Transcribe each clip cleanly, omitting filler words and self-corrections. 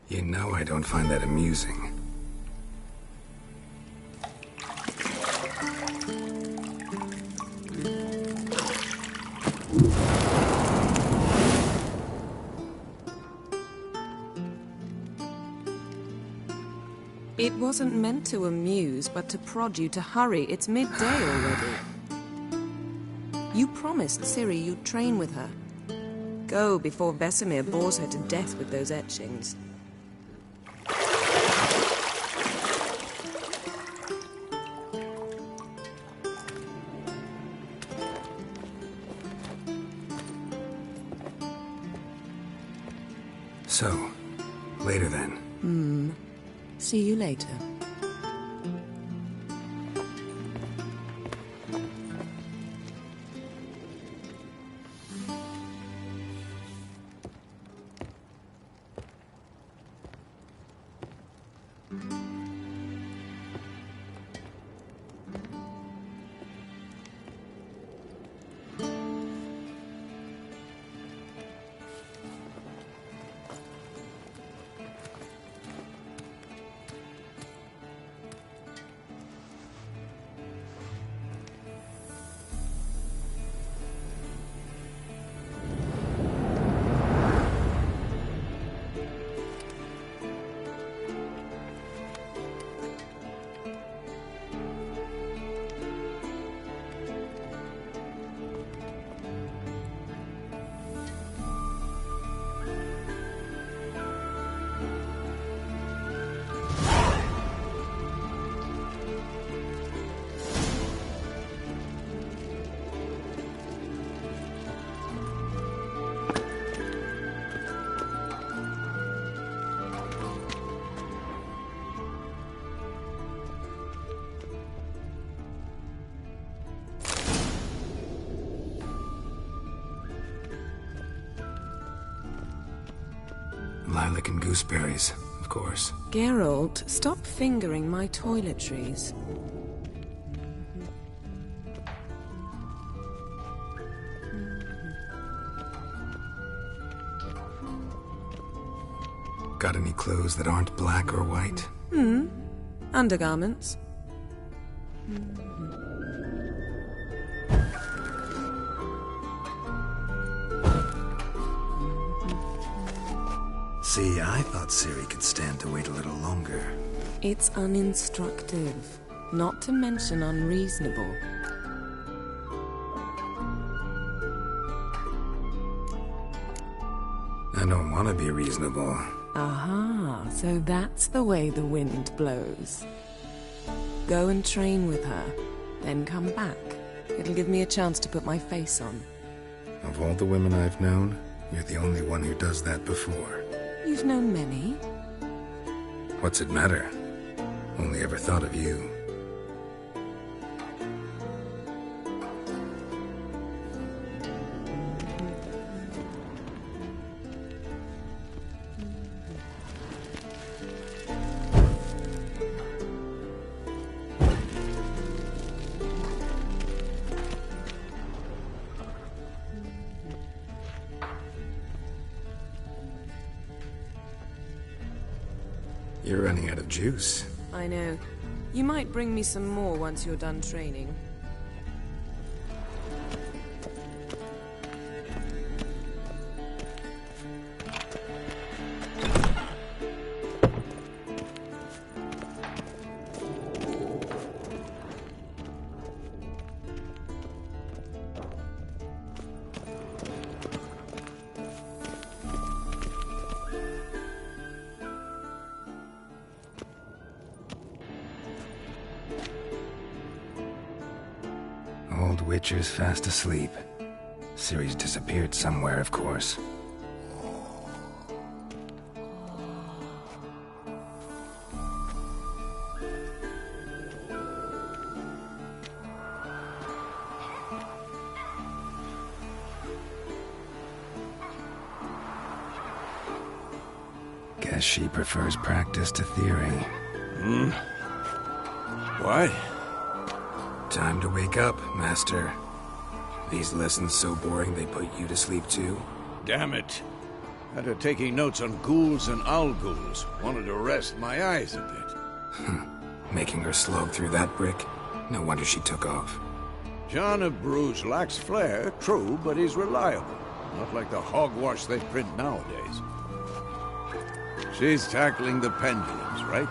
You know I don't find that amusing. It wasn't meant to amuse, but to prod you to hurry. It's midday already. You promised Ciri you'd train with her. Go before Vesemir bores her to death with those etchings. So, later then. See you later. Lilac and gooseberries, of course. Geralt, stop fingering my toiletries. Got any clothes that aren't black or white? Undergarments. See, I thought Ciri could stand to wait a little longer. It's uninstructive, not to mention unreasonable. I don't want to be reasonable. Aha, so that's the way the wind blows. Go and train with her, then come back. It'll give me a chance to put my face on. Of all the women I've known, you're the only one who does that before. You've known many. What's it matter? Only ever thought of you. You're running out of juice. I know. You might bring me some more once you're done training. Old Witcher's fast asleep. Ciri's disappeared somewhere, of course. Guess she prefers practice to theory. What? Time to wake up, Master. These lessons so boring they put you to sleep too? Damn it. Had her taking notes on ghouls and owl-ghouls. Wanted to rest my eyes a bit. Making her slog through that brick? No wonder she took off. John of Bruges lacks flair, true, but he's reliable. Not like the hogwash they print nowadays. She's tackling the pendulums, right?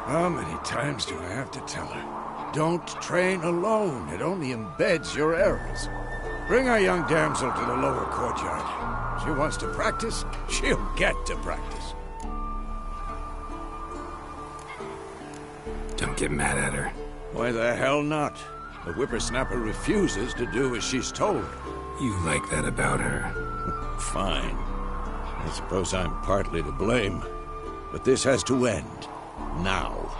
How many times do I have to tell her? Don't train alone. It only embeds your errors. Bring our young damsel to the lower courtyard. She wants to practice, she'll get to practice. Don't get mad at her. Why the hell not? The whippersnapper refuses to do as she's told. You like that about her. Fine. I suppose I'm partly to blame. But this has to end. Now.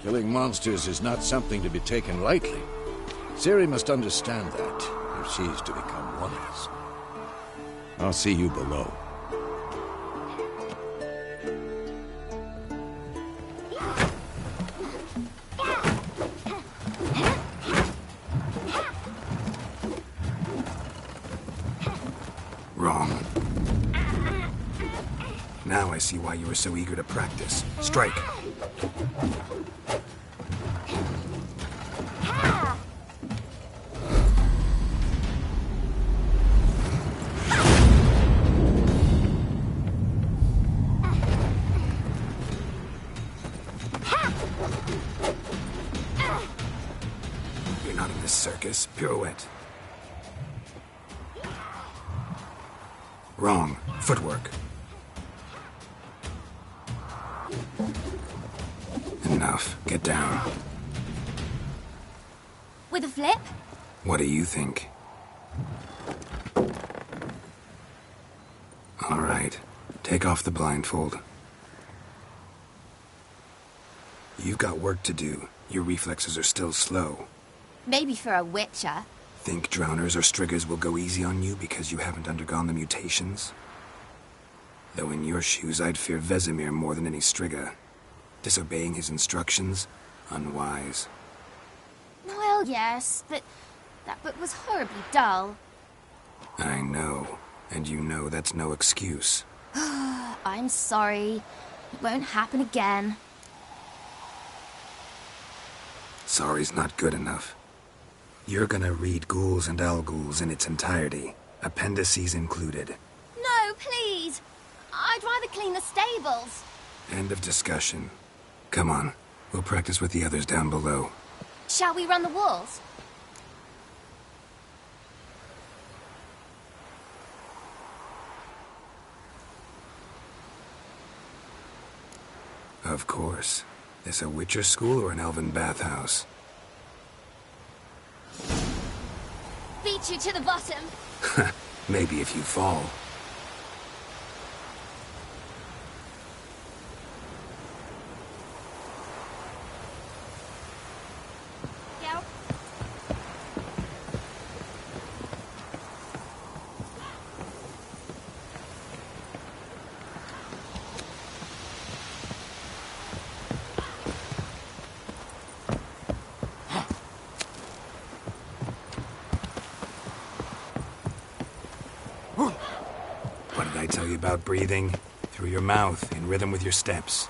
Killing monsters is not something to be taken lightly. Ciri must understand that, if she's to become one of us. I'll see you below. Wrong. Now I see why you were so eager to practice. Strike. You're not in this circus. Pirouette. Wrong. Footwork. Enough. Get down. With a flip? What do you think? All right. Take off the blindfold. You've got work to do. Your reflexes are still slow. Maybe for a witcher. Think drowners or striggers will go easy on you because you haven't undergone the mutations? Though in your shoes, I'd fear Vesemir more than any strigger. Disobeying his instructions? Unwise. Well, yes, but that book was horribly dull. I know. And you know that's no excuse. I'm sorry. It won't happen again. Sorry's not good enough. You're gonna read Ghouls and Owl-Ghouls in its entirety, appendices included. No, please. I'd rather clean the stables. End of discussion. Come on, we'll practice with the others down below. Shall we run the walls? Of course. This a Witcher school or an elven bathhouse? Beat you to the bottom. Maybe if you fall. Go. What did I tell you about breathing? Through your mouth, in rhythm with your steps.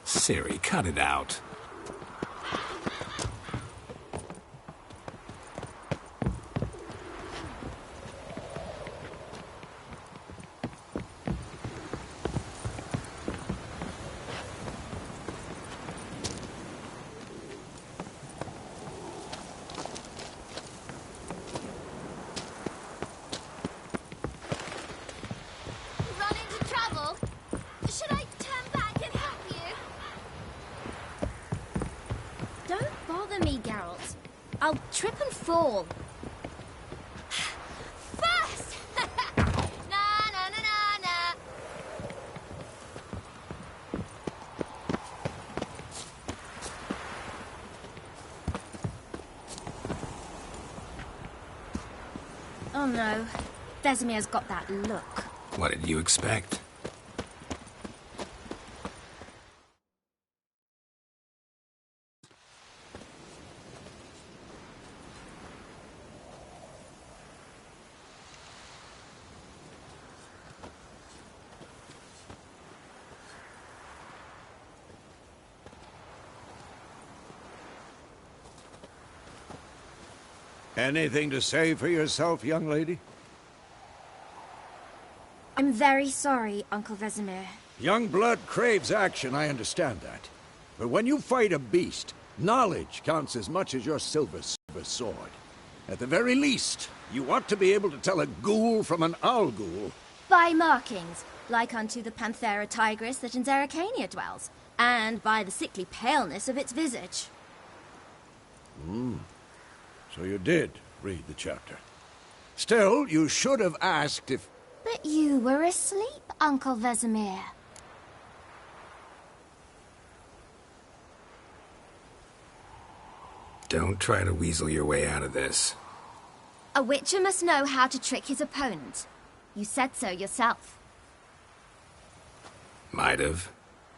Ciri, cut it out. Run into trouble? Should I turn back and help you? Don't bother me, Geralt. I'll trip and fall. First! Na na na na na. Oh no. Vesemir's got that look. What did you expect? Anything to say for yourself, young lady? I'm very sorry, Uncle Vesemir. Young blood craves action, I understand that. But when you fight a beast, knowledge counts as much as your silver sword. At the very least, you ought to be able to tell a ghoul from an owl ghoul. By markings, like unto the Panthera tigris that in Zerrikania dwells, and by the sickly paleness of its visage. So you did read the chapter. Still, you should have asked if... But you were asleep, Uncle Vesemir. Don't try to weasel your way out of this. A witcher must know how to trick his opponent. You said so yourself. Might have.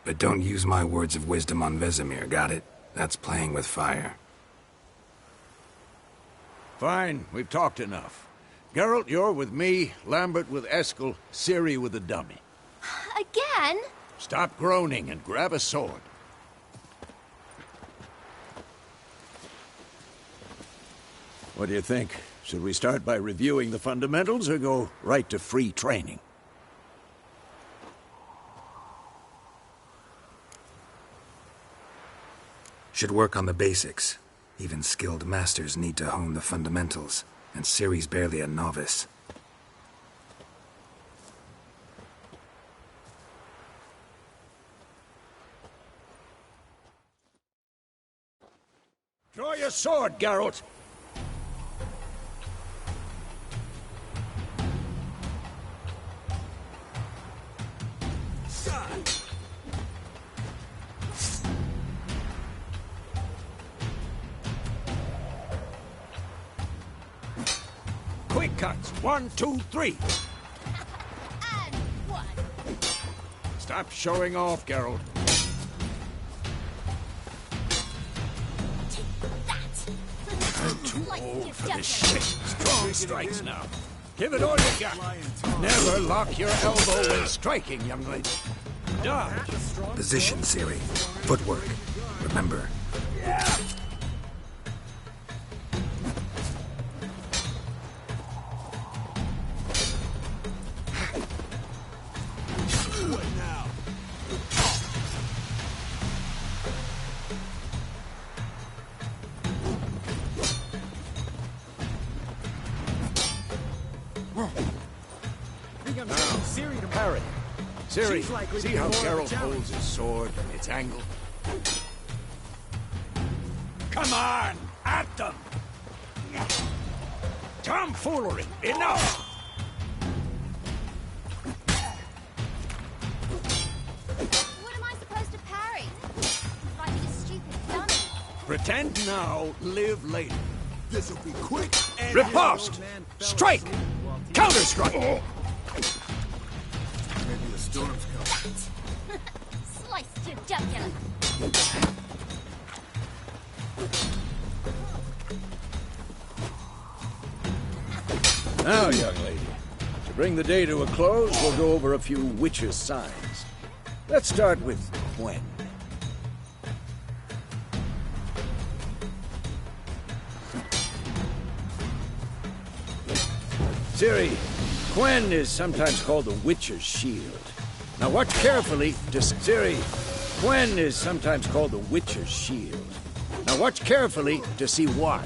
But don't use my words of wisdom on Vesemir, got it? That's playing with fire. Fine, we've talked enough. Geralt, you're with me, Lambert with Eskel, Ciri with the dummy. Again? Stop groaning and grab a sword. What do you think? Should we start by reviewing the fundamentals or go right to free training? Should work on the basics. Even skilled masters need to hone the fundamentals, and Ciri's barely a novice. Draw your sword, Geralt! Quick cuts. 1, 2, 3. And 1. Stop showing off, Geralt. I'm too old for this shit. Strong strikes now. Give it all you got. Never lock your elbow when striking, young lady. Dodge. Position, Ciri. Footwork. Remember. Ciri to parry. Ciri, see how Geralt holds his sword and its angle? Come on! At them! Tomfoolery! Enough! What am I supposed to parry? Like a stupid dummy. Pretend now, live later. This'll be quick and... Riposte! Strike! Counter-strike! Maybe the storm's coming. Sliced your jugular. Now, young lady, to bring the day to a close, we'll go over a few witches' signs. Let's start with Gwen. Ciri, Gwen is sometimes called the Witcher's Shield. Now watch carefully to... Ciri, Gwen is sometimes called the Witcher's Shield. Now watch carefully to see why.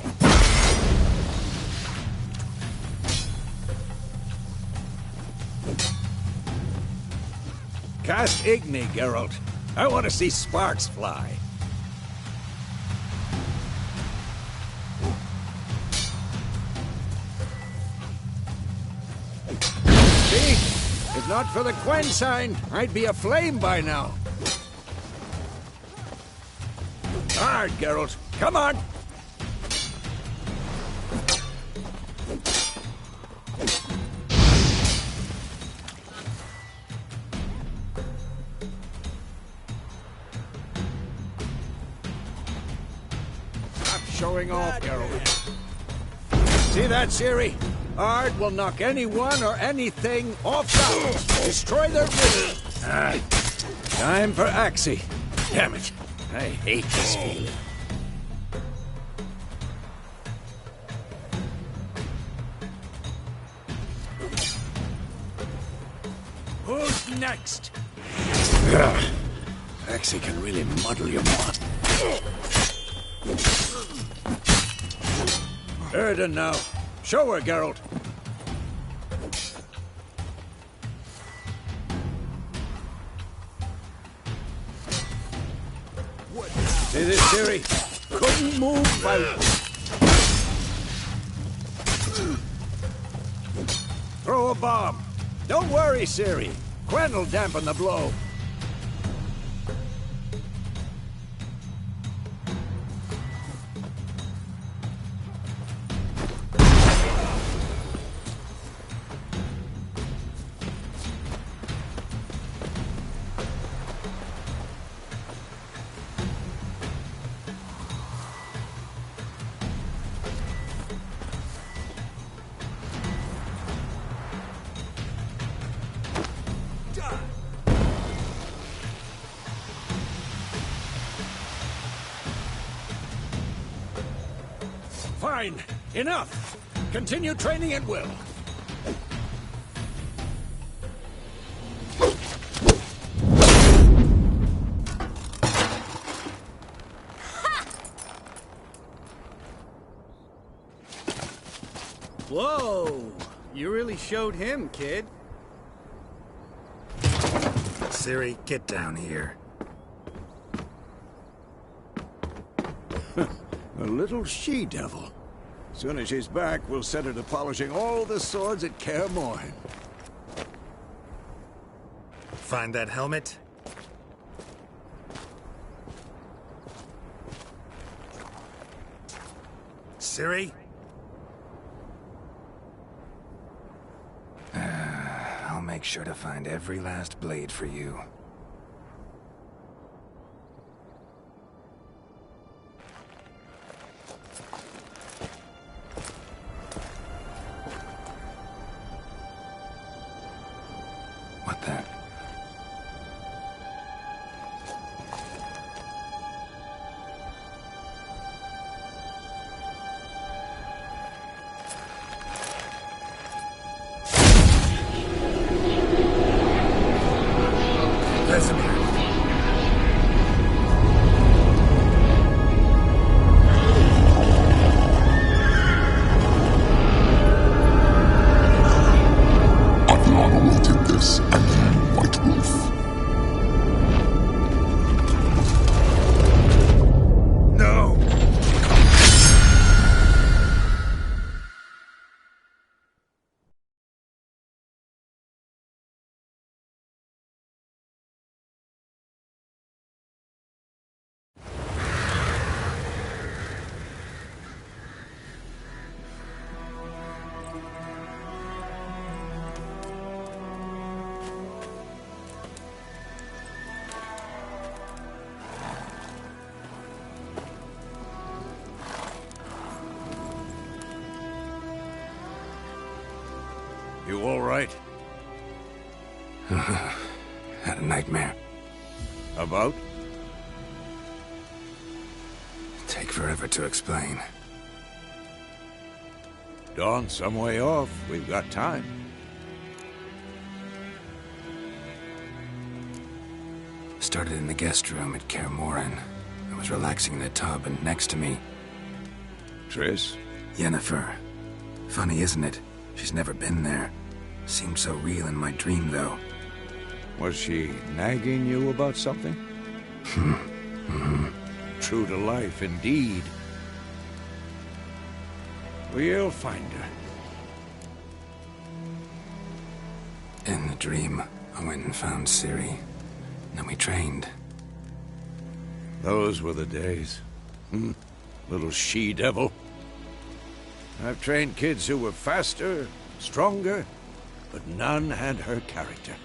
Cast Igni, Geralt. I want to see sparks fly. See? If not for the Gwen sign, I'd be aflame by now. Hard, Geralt. Come on! showing off, Geralt. See that, Ciri? Ard will knock anyone or anything off balance. Destroy their rhythm. Time for Axie. Damn it. I hate this feeling. Who's next? Axie can really muddle your mind. Erden now. Show her, Geralt. See this, Ciri? Couldn't move by... Throw a bomb. Don't worry, Ciri. Quen will dampen the blow. Fine. Enough. Continue training at will. Whoa! You really showed him, kid. Ciri, get down here. A little she-devil. Soon as she's back, we'll set her to polishing all the swords at Kaer Morhen. Find that helmet? Ciri? I'll make sure to find every last blade for you. What the? Vesemir. Adriana will take this, and you, White Wolf. No! You all right? Had a nightmare. About? Take forever to explain. Dawn's some way off. We've got time. Started in the guest room at Kaer Morhen. I was relaxing in a tub, and next to me, Triss? Yennefer. Funny, isn't it? She's never been there. Seemed so real in my dream, though. Was she nagging you about something? True to life, indeed. We'll find her. In the dream, I went and found Ciri. Then we trained. Those were the days. Little she-devil. I've trained kids who were faster, stronger, but none had her character.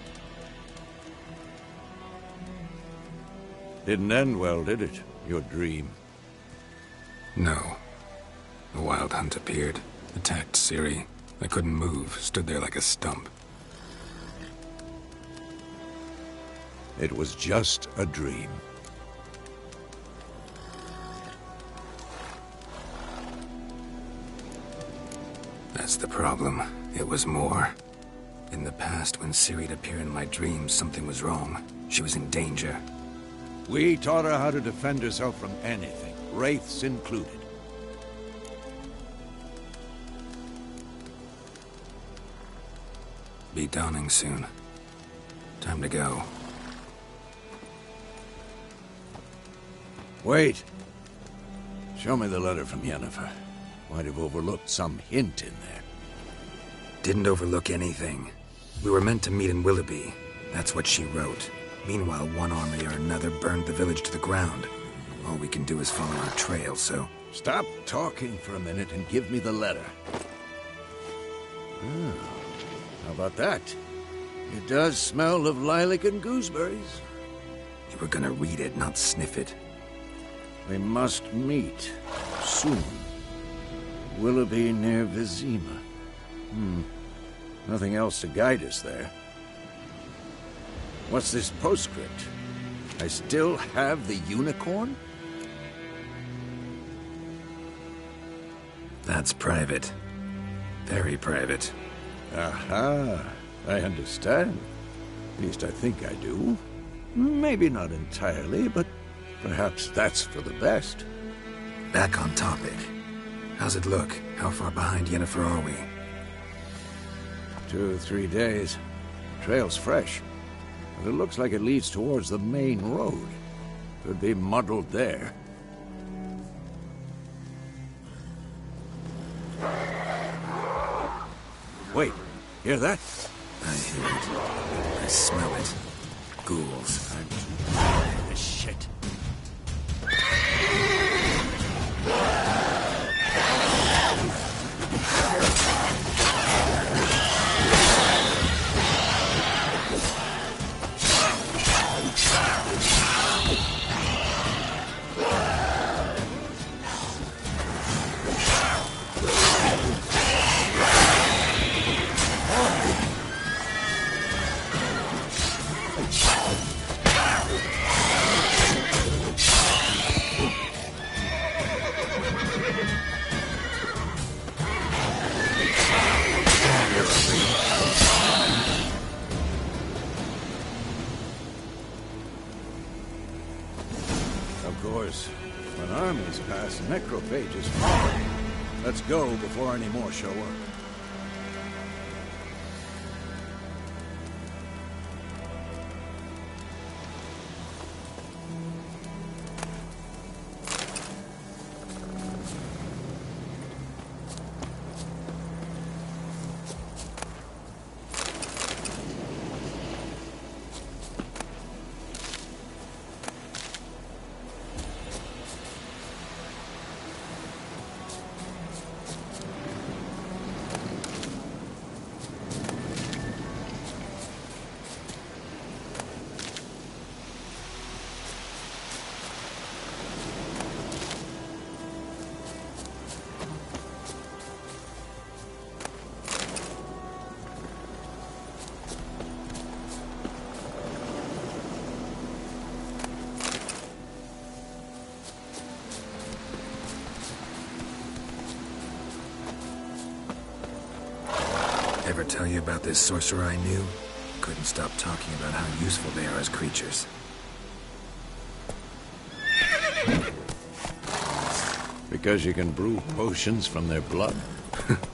Didn't end well, did it? Your dream? No. Wild Hunt appeared, attacked Ciri. I couldn't move, stood there like a stump. It was just a dream. That's the problem. It was more. In the past, when Ciri'd appear in my dreams, something was wrong. She was in danger. We taught her how to defend herself from anything, wraiths included. Be dawning soon. Time to go. Wait. Show me the letter from Yennefer. Might have overlooked some hint in there. Didn't overlook anything. We were meant to meet in Willoughby. That's what she wrote. Meanwhile, one army or another burned the village to the ground. All we can do is follow our trail, so... Stop talking for a minute and give me the letter. How about that? It does smell of lilac and gooseberries. You were gonna read it, not sniff it. We must meet. Soon. Willoughby near Vizima. Nothing else to guide us there. What's this postscript? I still have the unicorn? That's private. Very private. Aha. I understand. At least I think I do. Maybe not entirely, but perhaps that's for the best. Back on topic. How's it look? How far behind Yennefer are we? 2 or 3 days. Trail's fresh. But it looks like it leads towards the main road. Could be muddled there. Wait, hear that? I hear it. I smell it. Ghouls. This shit. Of course, when armies pass, necrophages follow. Let's go before any more show up. Ever tell you about this sorcerer I knew? Couldn't stop talking about how useful they are as creatures. Because you can brew potions from their blood?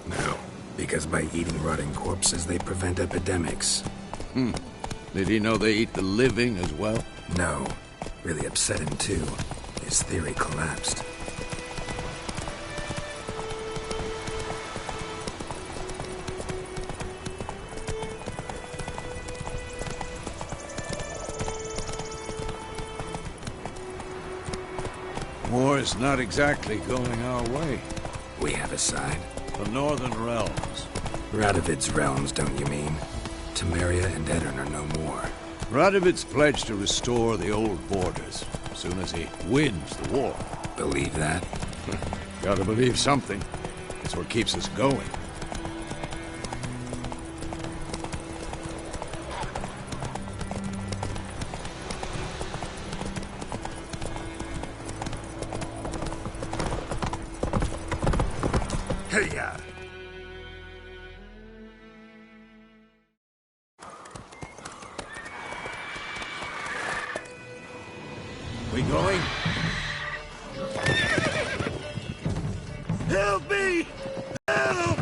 No, because by eating rotting corpses, they prevent epidemics. Did he know they eat the living as well? No. Really upset him, too. His theory collapsed. War's not exactly going our way. We have a side. The Northern Realms. Radovid's realms, don't you mean? Temeria and Edirn are no more. Radovid's pledged to restore the old borders as soon as he wins the war. Believe that? Gotta believe something. It's what keeps us going. Hey-ya! We going? Help me! Help!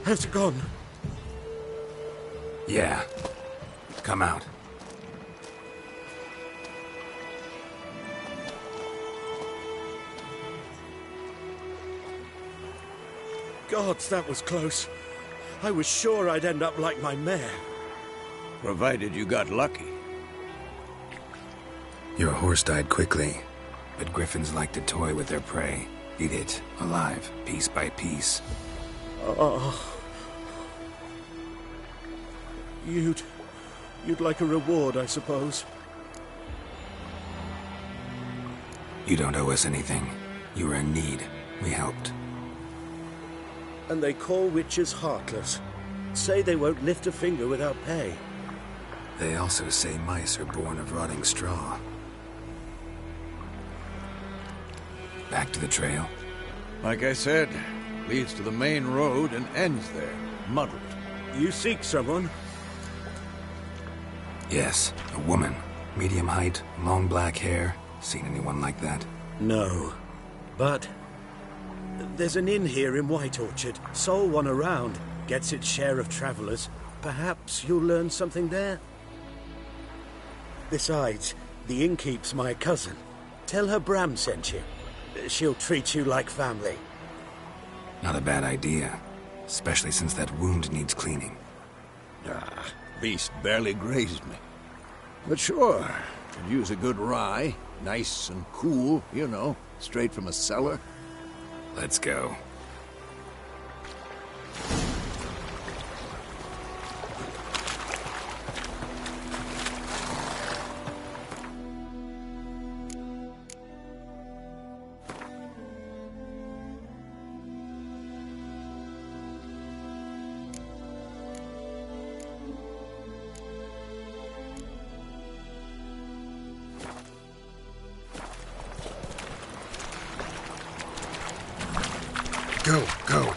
Has it gone? Yeah. Come out. Gods, that was close. I was sure I'd end up like my mare. Provided you got lucky. Your horse died quickly, but griffins like to toy with their prey. Eat it, alive, piece by piece. Oh. You'd like a reward, I suppose. You don't owe us anything. You were in need. We helped. And they call witches heartless. Say they won't lift a finger without pay. They also say mice are born of rotting straw. Back to the trail? Like I said, leads to the main road and ends there, muddled. You seek someone? Yes, a woman. Medium height, long black hair. Seen anyone like that? No. But there's an inn here in White Orchard. Sole one around. Gets its share of travelers. Perhaps you'll learn something there? Besides, the innkeep's my cousin. Tell her Bram sent you. She'll treat you like family. Not a bad idea. Especially since that wound needs cleaning. Ah, beast barely grazed me. But sure, could use a good rye. Nice and cool, you know, straight from a cellar. Let's go. Go, go.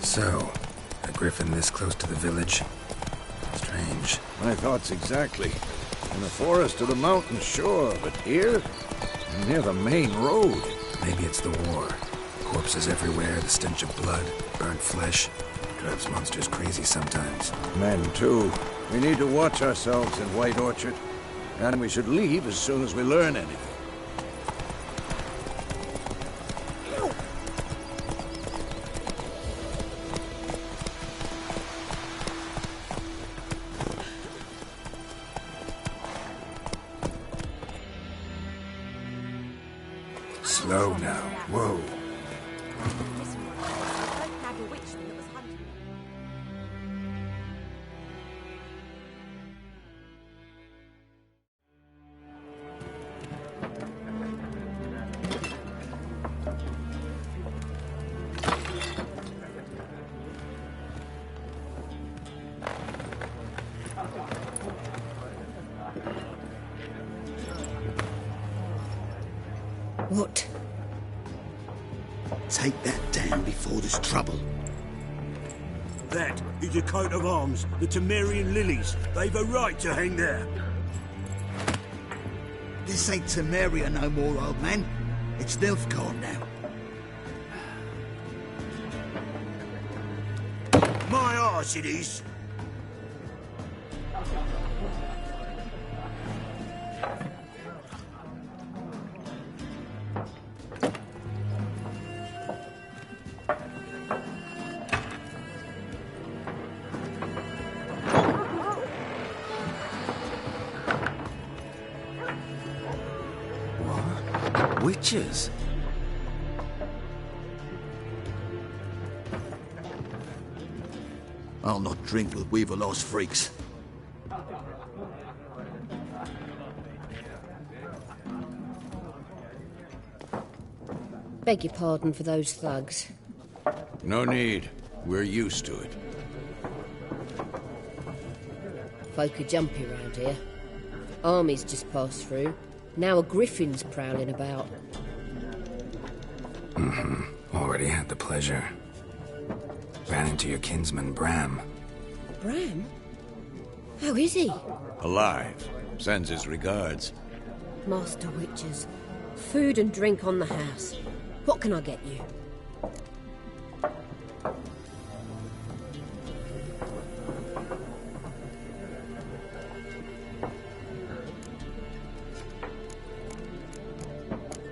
So, a griffin this close to the village? Strange. My thoughts exactly. In the forest or the mountain, sure, but here? Near the main road. Maybe it's the war. Corpses everywhere, the stench of blood, burnt flesh. Drives monsters crazy sometimes. Men, too. We need to watch ourselves in White Orchard. And we should leave as soon as we learn anything. Slow now. Whoa. What? Take that down before there's trouble. That is a coat of arms, the Temerian lilies. They've a right to hang there. This ain't Temeria no more, old man. It's Nilfgaard now. My arse it is. Witches? I'll not drink with Weaverlaw's freaks. Beg your pardon for those thugs. No need. We're used to it. Folk are jumpy round here. Armies just passed through. Now a griffin's prowling about. Already had the pleasure. Ran into your kinsman, Bram. Bram? How is he? Alive. Sends his regards. Master Witches. Food and drink on the house. What can I get you?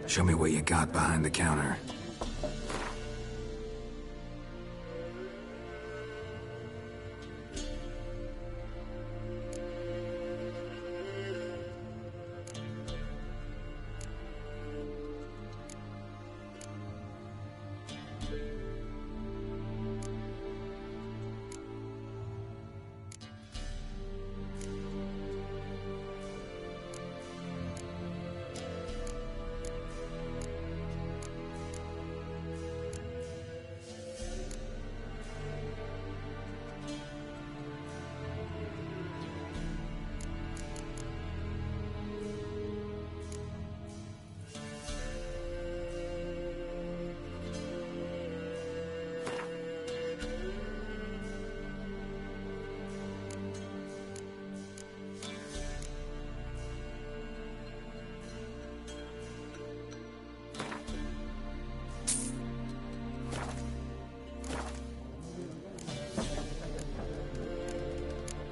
Show me what you got behind the counter.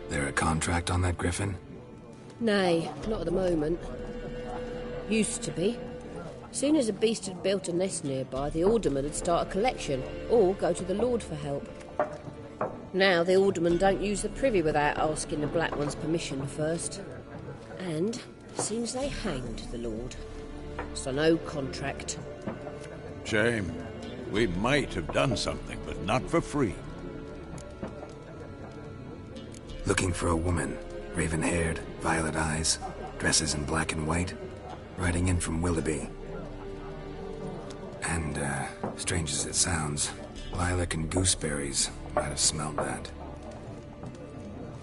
There a contract on that griffin? Nay, not at the moment. Used to be. Soon as a beast had built a nest nearby, the alderman would start a collection, or go to the Lord for help. Now the alderman don't use the privy without asking the Black One's permission first. And seems they hanged the Lord. So no contract. Shame. We might have done something, but not for free. Looking for a woman. Raven-haired, violet eyes, dresses in black and white. Riding in from Willoughby. And, strange as it sounds, lilac and gooseberries might have smelled that.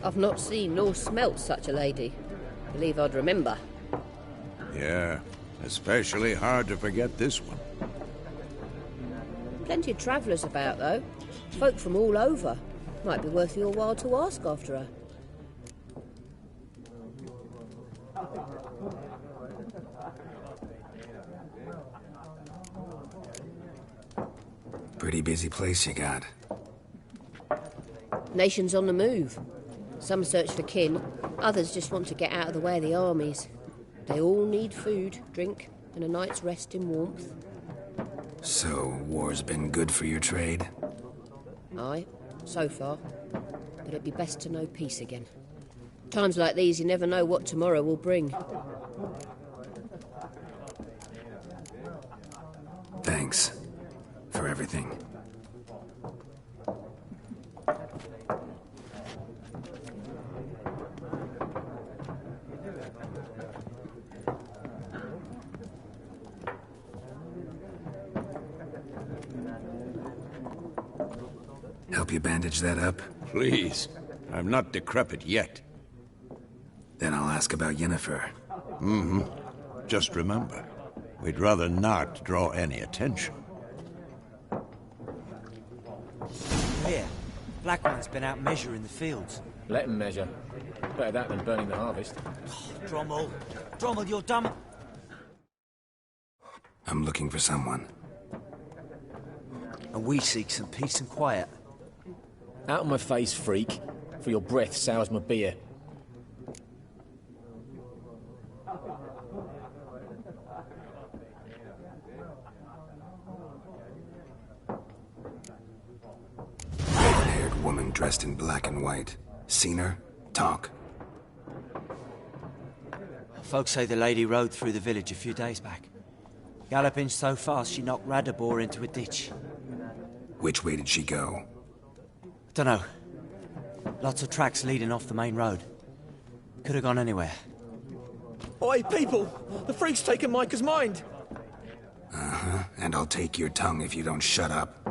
I've not seen nor smelt such a lady. Believe I'd remember. Yeah, especially hard to forget this one. Plenty of travellers about, though. Folk from all over. Might be worth your while to ask after her. Pretty busy place you got. Nations on the move. Some search for kin, others just want to get out of the way of the armies. They all need food, drink, and a night's rest in warmth. So, war's been good for your trade? Aye, so far. But it'd be best to know peace again. Times like these, you never know what tomorrow will bring. Thanks. For everything. Help you bandage that up? Please. I'm not decrepit yet. Then I'll ask about Yennefer. Just remember, we'd rather not draw any attention. Here, Black One's been out measuring the fields. Let him measure. Better that than burning the harvest. Oh, Drommel. Drommel, you're dumb. I'm looking for someone. And we seek some peace and quiet. Out of my face, freak. For your breath sours my beer. Red-haired woman dressed in black and white. Seen her? Talk. Folks say the lady rode through the village a few days back. Galloping so fast she knocked Radabor into a ditch. Which way did she go? Dunno. Lots of tracks leading off the main road. Could have gone anywhere. Oi, people! The freak's taken Micah's mind! Uh-huh, and I'll take your tongue if you don't shut up.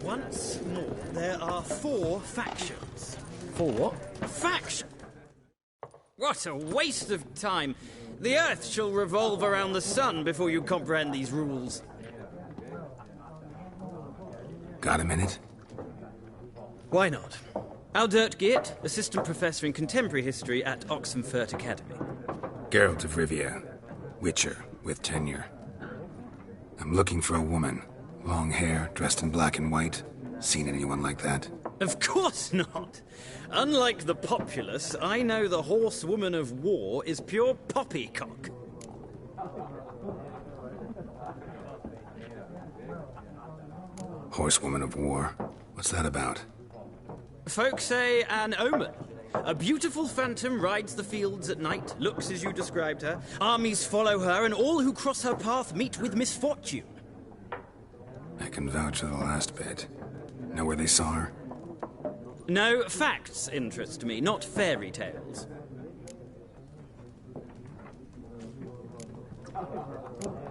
Once more, there are 4 factions. 4 what? Faction! What a waste of time. The Earth shall revolve around the sun before you comprehend these rules. Got a minute? Why not? Aldert Geert, Assistant Professor in Contemporary History at Oxenfurt Academy. Geralt of Rivia. Witcher, with tenure. I'm looking for a woman. Long hair, dressed in black and white. Seen anyone like that? Of course not. Unlike the populace, I know the horsewoman of war is pure poppycock. Horsewoman of war? What's that about? Folk say an omen. A beautiful phantom rides the fields at night, looks as you described her. Armies follow her, and all who cross her path meet with misfortune. I can vouch for the last bit. Know where they saw her? No, facts interest me, not fairy tales.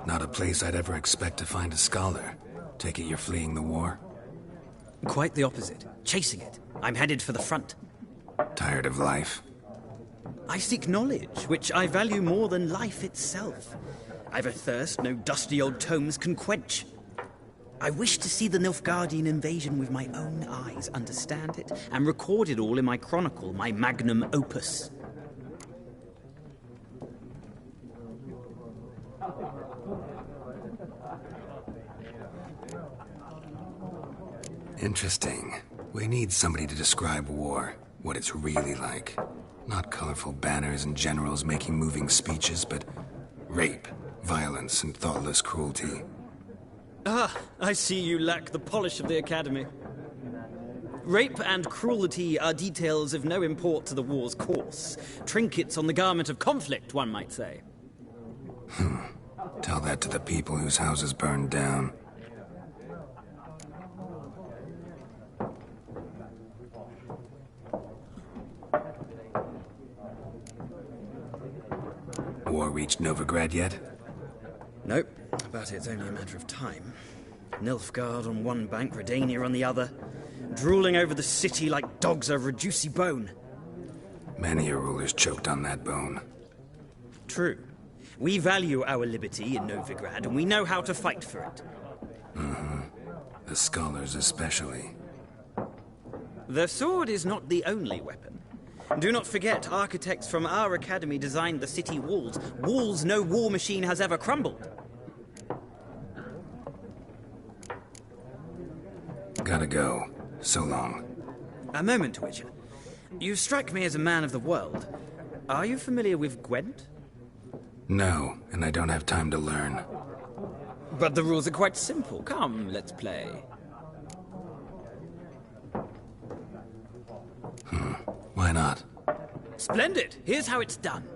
Not a place I'd ever expect to find a scholar. Take it you're fleeing the war? Quite the opposite. Chasing it. I'm headed for the front. Tired of life? I seek knowledge, which I value more than life itself. I've a thirst no dusty old tomes can quench. I wish to see the Nilfgaardian invasion with my own eyes, understand it, and record it all in my chronicle, my magnum opus. Interesting. We need somebody to describe war, what it's really like. Not colorful banners and generals making moving speeches, but rape, violence, and thoughtless cruelty. Ah, I see you lack the polish of the Academy. Rape and cruelty are details of no import to the war's course. Trinkets on the garment of conflict, one might say. Tell that to the people whose houses burned down. War reached Novigrad yet? Nope, but it's only a matter of time. Nilfgaard on one bank, Redania on the other, drooling over the city like dogs over a juicy bone. Many a ruler's choked on that bone. True. We value our liberty in Novigrad, and we know how to fight for it. Mm-hmm. The scholars especially. The sword is not the only weapon. Do not forget, architects from our academy designed the city walls. Walls no war machine has ever crumbled. Gotta go. So long. A moment, Witcher. You strike me as a man of the world. Are you familiar with Gwent? No, and I don't have time to learn. But the rules are quite simple. Come, let's play. Why not? Splendid! Here's how it's done.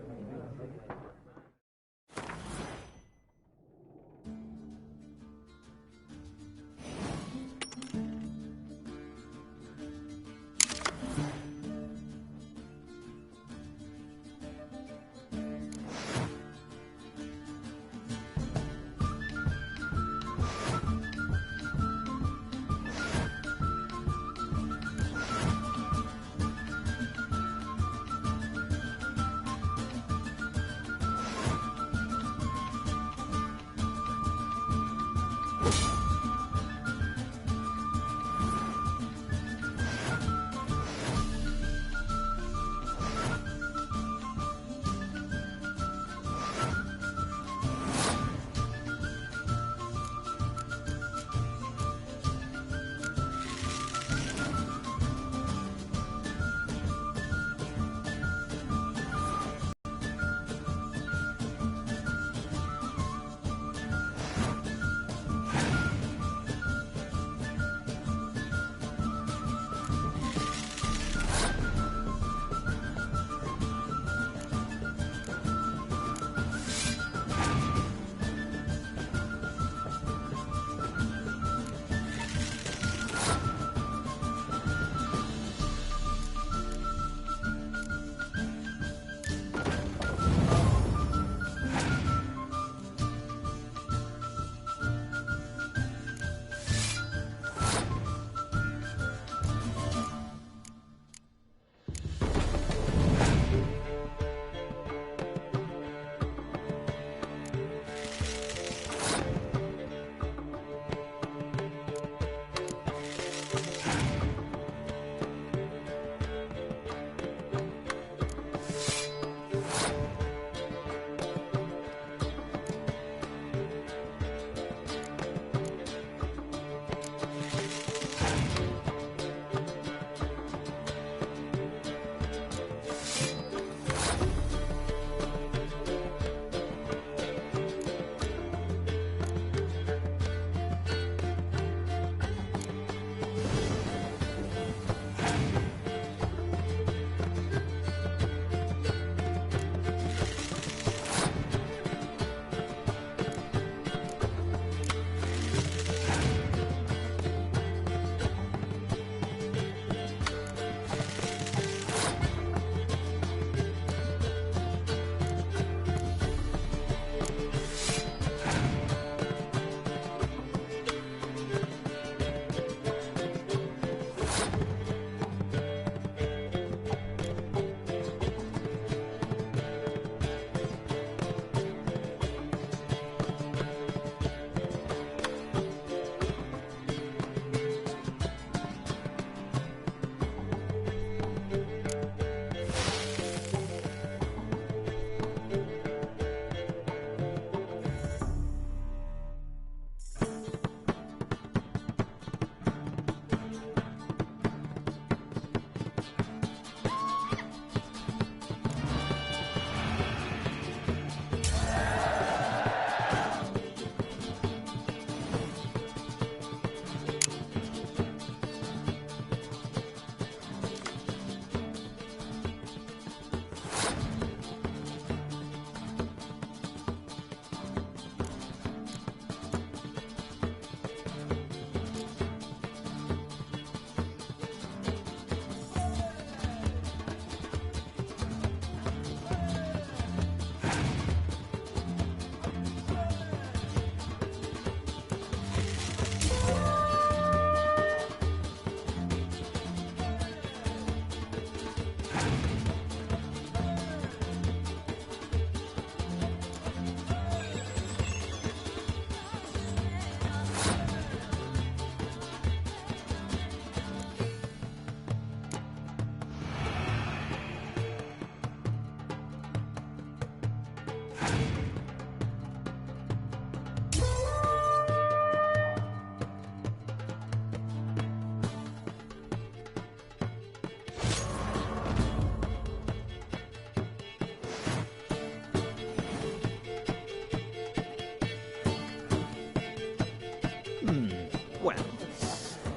Well,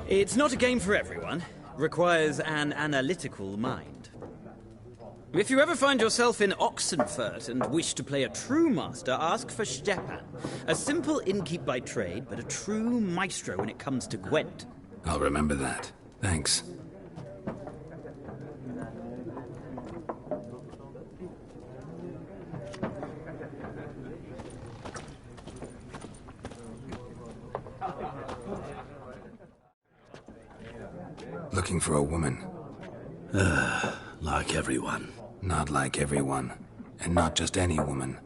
it's not a game for everyone. Requires an analytical mind. If you ever find yourself in Oxenfurt and wish to play a true master, ask for Stepan. A simple innkeep by trade, but a true maestro when it comes to Gwent. I'll remember that. Thanks. Looking for a woman. Like everyone. Not like everyone. And not just any woman.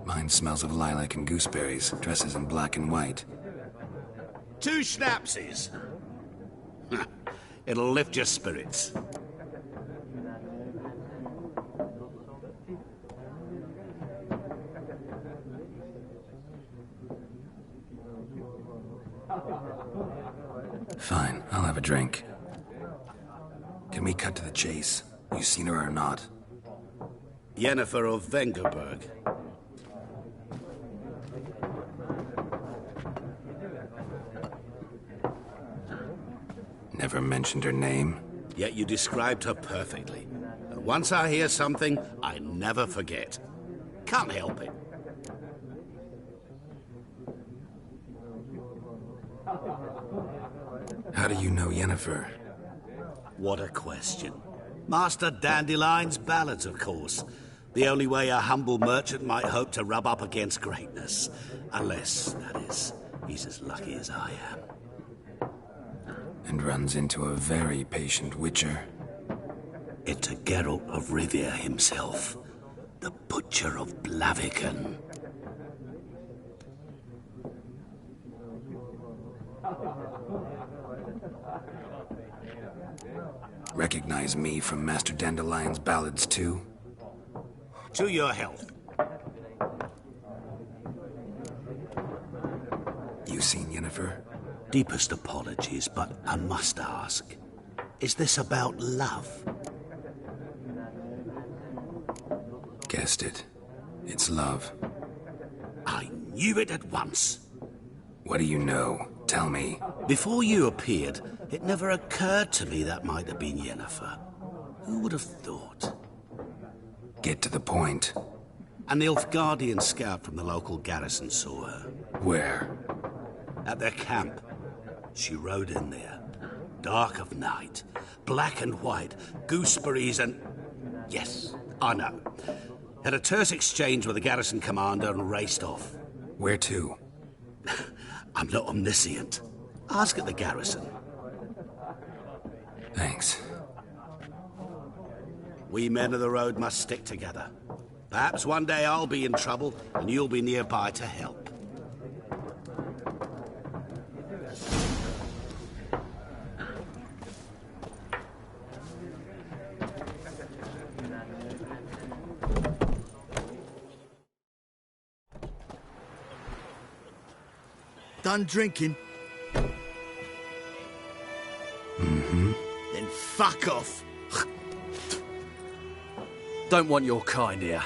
Mine smells of lilac and gooseberries, dresses in black and white. 2 schnapsies. It'll lift your spirits. Fine, I'll have a drink. Can we cut to the chase? You seen her or not? Yennefer of Vengerberg. Never mentioned her name? Yet you described her perfectly. And once I hear something, I never forget. Can't help it. How do you know Yennefer? What a question. Master Dandelion's ballads, of course. The only way a humble merchant might hope to rub up against greatness. Unless, that is, he's as lucky as I am. And runs into a very patient witcher. It's a Geralt of Rivia himself. The Butcher of Blaviken. Recognize me from Master Dandelion's ballads, too? To your health. You seen Yennefer? Deepest apologies, but I must ask. Is this about love? Guessed it. It's love. I knew it at once. What do you know? Tell me. Before you appeared, it never occurred to me that might have been Yennefer. Who would have thought? Get to the point. An Nilfgaardian scout from the local garrison saw her. Where? At their camp. She rode in there. Dark of night. Black and white. Gooseberries and... Yes, I know. Had a terse exchange with the garrison commander and raced off. Where to? I'm not omniscient. Ask at the garrison. Thanks. We men of the road must stick together. Perhaps one day I'll be in trouble and you'll be nearby to help. Done drinking? Mm-hmm. Then fuck off. Don't want your kind here.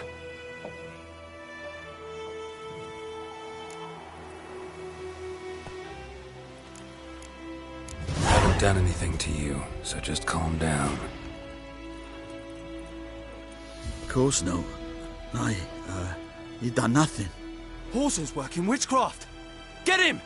I haven't done anything to you, so just calm down. Of course no. You done nothing. Horses work in witchcraft. Get him!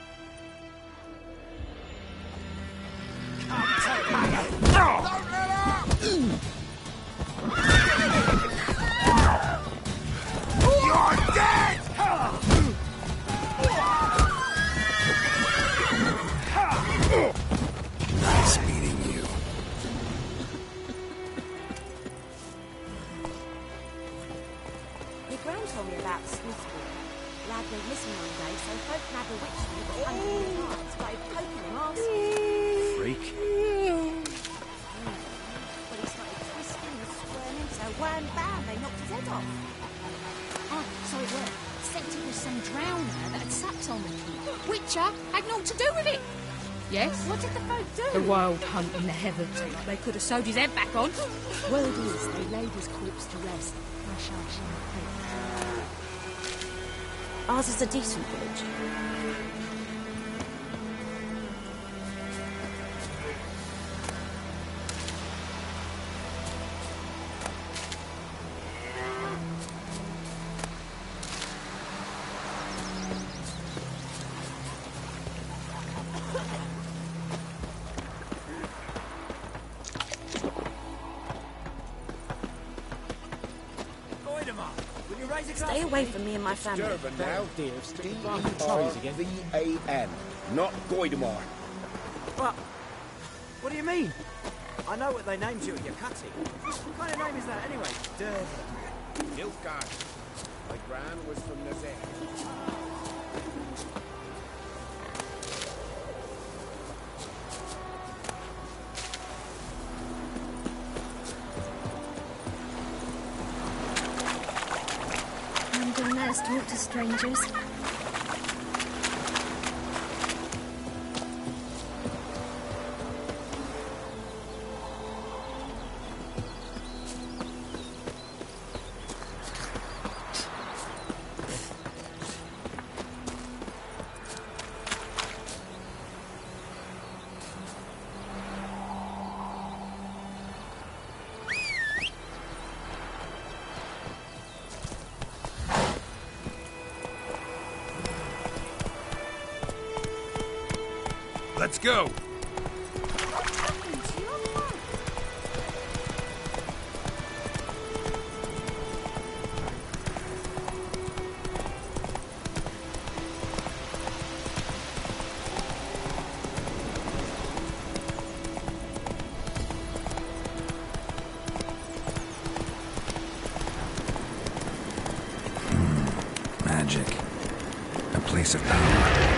You're dead! Nice meeting you. Your gran told me about Smithsburg. Lad went missing one day, so folk nabbed a witch from the under the heart, started poking him asking. Freak. But he started twisting and squirming, so wham bam, they knocked his head off. So it were. Except it was some drowner that had sapped on the key. Witcher had naught to do with it. Yes? What did the folk do? The wild hunt in the heavens. Like they could have sewed his head back on. Word is, they laid his corpse to rest. Hush, hush, in the creek. Ours is a decent village. Stay away from me and my family. Now, dear, D-R-V-A-N, not Goidemar. But, what do you mean? I know what they named you at your cutting. What kind of name is that anyway? Durban. Nilfgaard. My gran was from Nazar. Nice talk to strangers. Let's go! Magic. A place of power.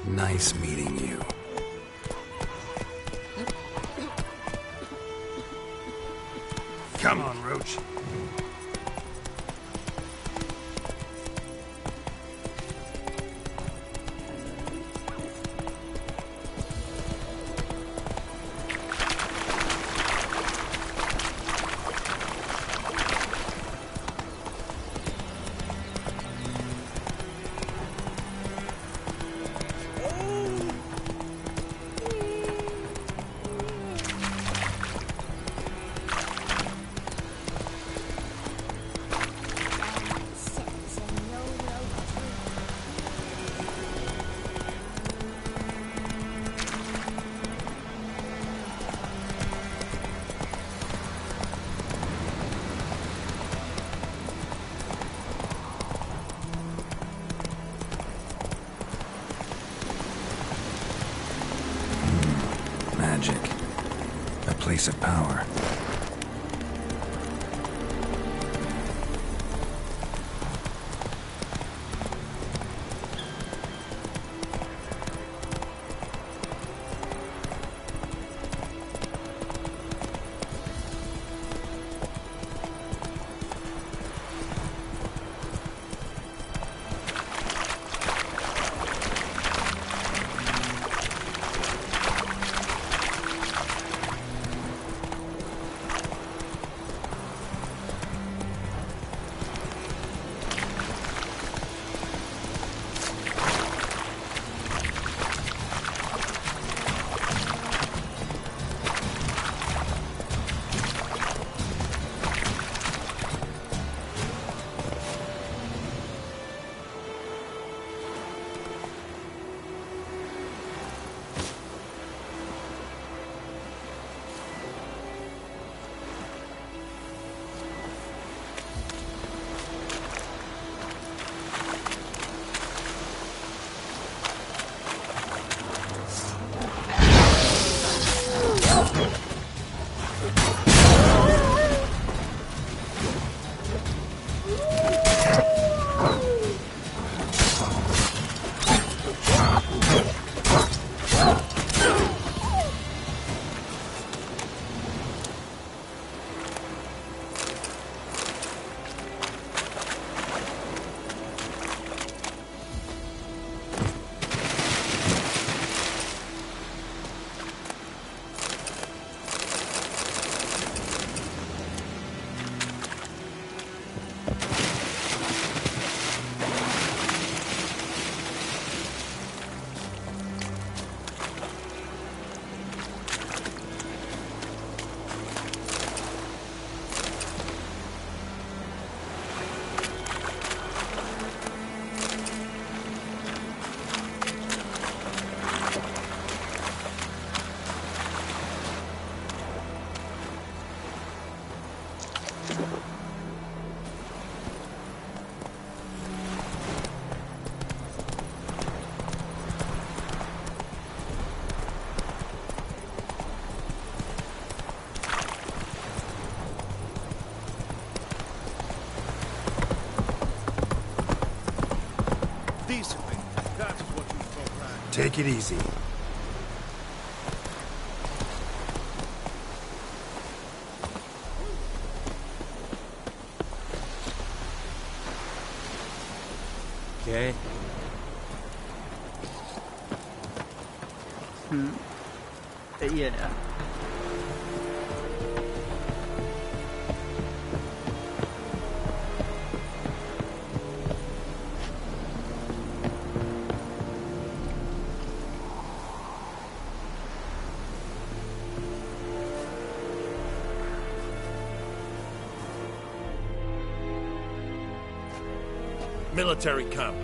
Nice meeting you. Come on, Roach. magic. A place of power. Decently. That's what you call that. Take it easy. Okay. Yeah. Military camp.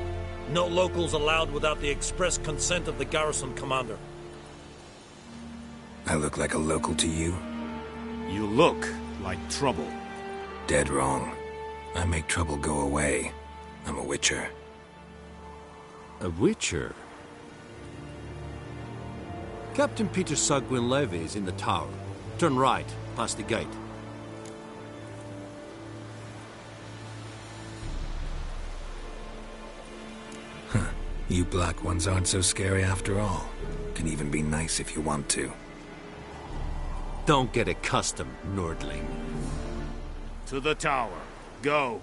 No locals allowed without the express consent of the garrison commander. I look like a local to you? You look like trouble. Dead wrong. I make trouble go away. I'm a witcher. A witcher? Captain Peter Sagwin Levy is in the tower. Turn right, past the gate. You black ones aren't so scary after all. Can even be nice if you want to. Don't get accustomed, Nordling. To the tower. Go.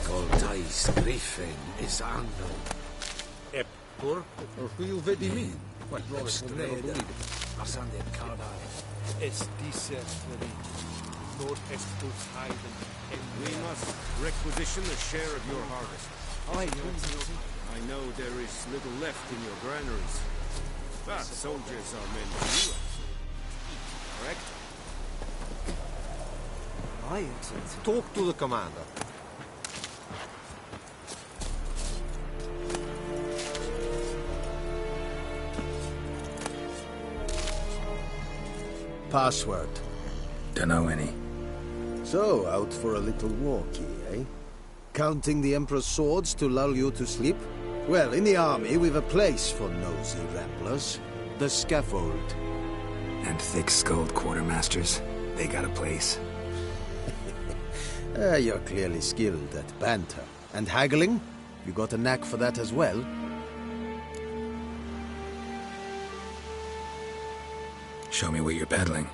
Goltais Griffin is anno. Eptor? Hur vet ni min? Vad streder. Asande Kardai. Estiser Nord-Est Heiden. We must requisition a share of your harvest. I know there is little left in your granaries. But soldiers are meant to do it. Correct? Aye, Excellency. Talk to the commander. Password. Dunno any. So, out for a little walkie, eh? counting the Emperor's swords to lull you to sleep? Well, in the army, we've a place for nosy ramblers. The scaffold. And thick-skulled quartermasters, they got a place. You're clearly skilled at banter. And haggling? You got a knack for that as well? Show me what you're peddling.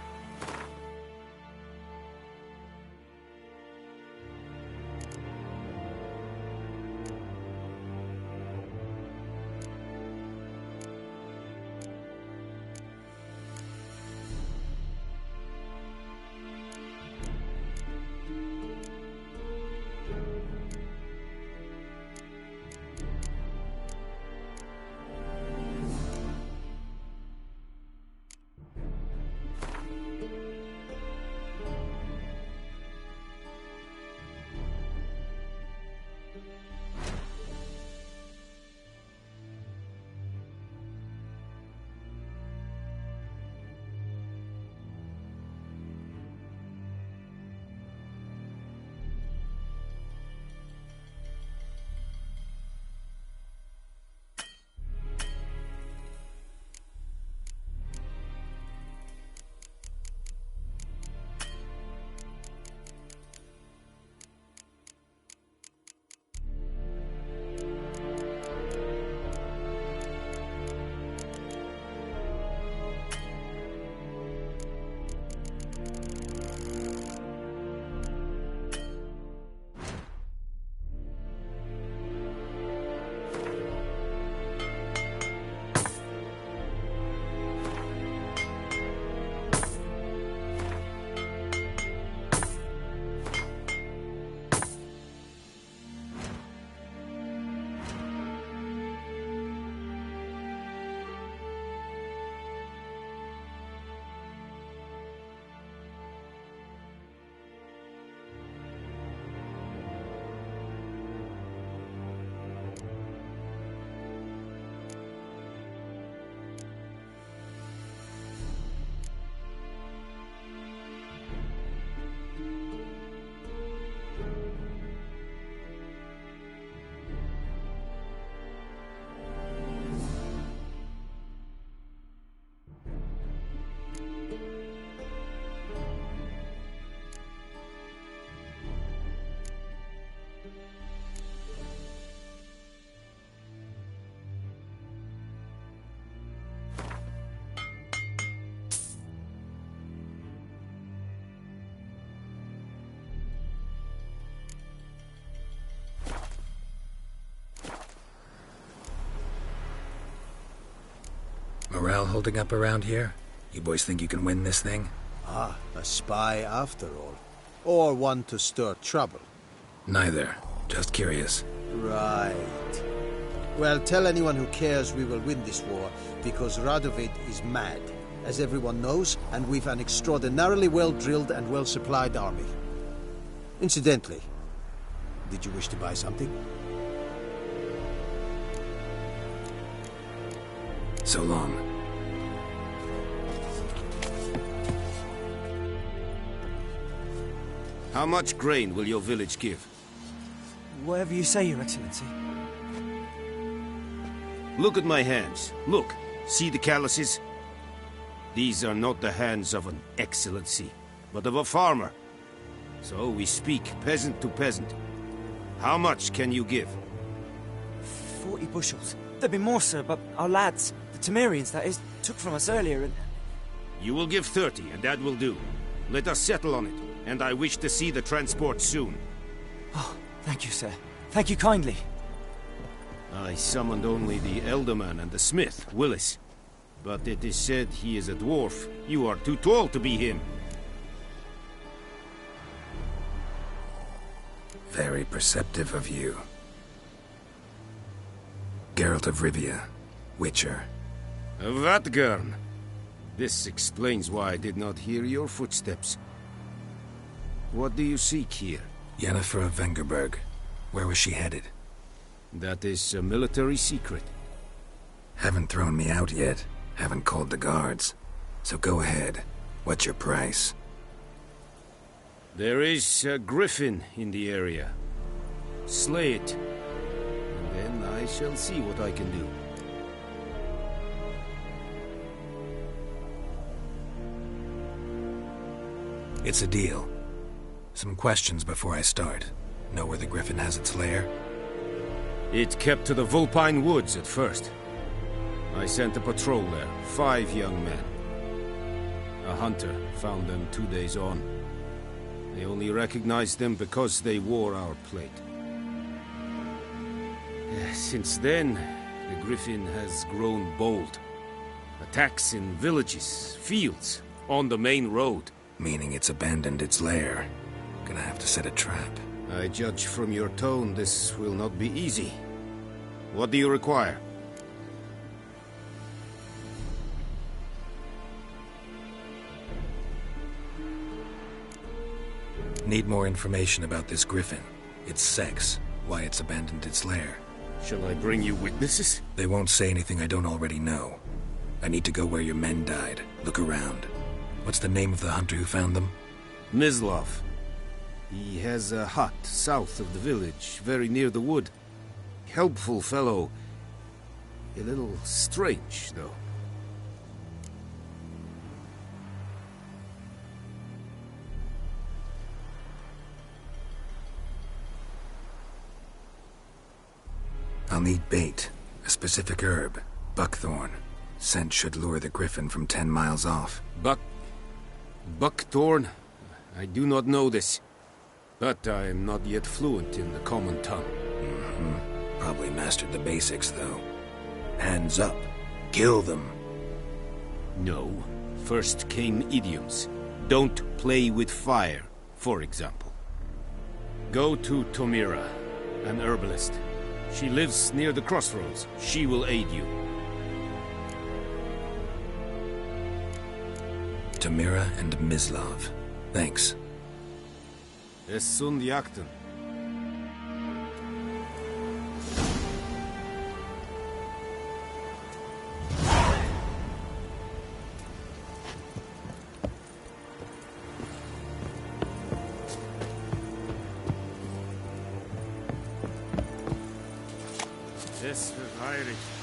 Morale holding up around here? You boys think you can win this thing? Ah, a spy after all. Or one to stir trouble. Neither. Just curious. Right. Well, tell anyone who cares we will win this war, because Radovid is mad, as everyone knows, and we've an extraordinarily well-drilled and well-supplied army. Incidentally, did you wish to buy something? So long. How much grain will your village give? Whatever you say, Your Excellency. Look at my hands. Look. See the calluses? These are not the hands of an excellency, but of a farmer. So we speak peasant to peasant. How much can you give? 40 bushels. There'd be more, sir, but our lads, the Temerians, that is, took from us earlier and... You will give 30, and that will do. Let us settle on it, and I wish to see the transport soon. Oh, thank you, sir. Thank you kindly. I summoned only the Elderman and the smith, Willis. But it is said he is a dwarf. You are too tall to be him. Very perceptive of you. Geralt of Rivia, Witcher. Vatgern. This explains why I did not hear your footsteps. What do you seek here? Yennefer of Vengerberg. Where was she headed? That is a military secret. Haven't thrown me out yet. Haven't called the guards. So go ahead. What's your price? There is a griffin in the area. slay it. And then I shall see what I can do. It's a deal. Some questions before I start. Know where the griffin has its lair? It kept to the Vulpine Woods at first. I sent a patrol there, 5 young men. A hunter found them 2 days on. They only recognized them because they wore our plate. Since then, the griffin has grown bold. Attacks in villages, fields, on the main road. Meaning it's abandoned its lair. Gonna have to set a trap. I judge from your tone this will not be easy. What do you require? Need more information about this griffin. Its sex, why it's abandoned its lair. Shall I bring you witnesses? They won't say anything I don't already know. I need to go where your men died. Look around. What's the name of the hunter who found them? Mislav. He has a hut south of the village, very near the wood. Helpful fellow. A little strange, though. I'll need bait. A specific herb. Buckthorn. Scent should lure the griffin from 10 miles off. Buckthorn? I do not know this. But I am not yet fluent in the common tongue. Probably mastered the basics, though. Hands up. Kill them. No. First came idioms. Don't play with fire, for example. Go to Tomira, an herbalist. She lives near the crossroads. She will aid you. Tomira and Mislav. Thanks. Es sunt jakten. Es wird heilig.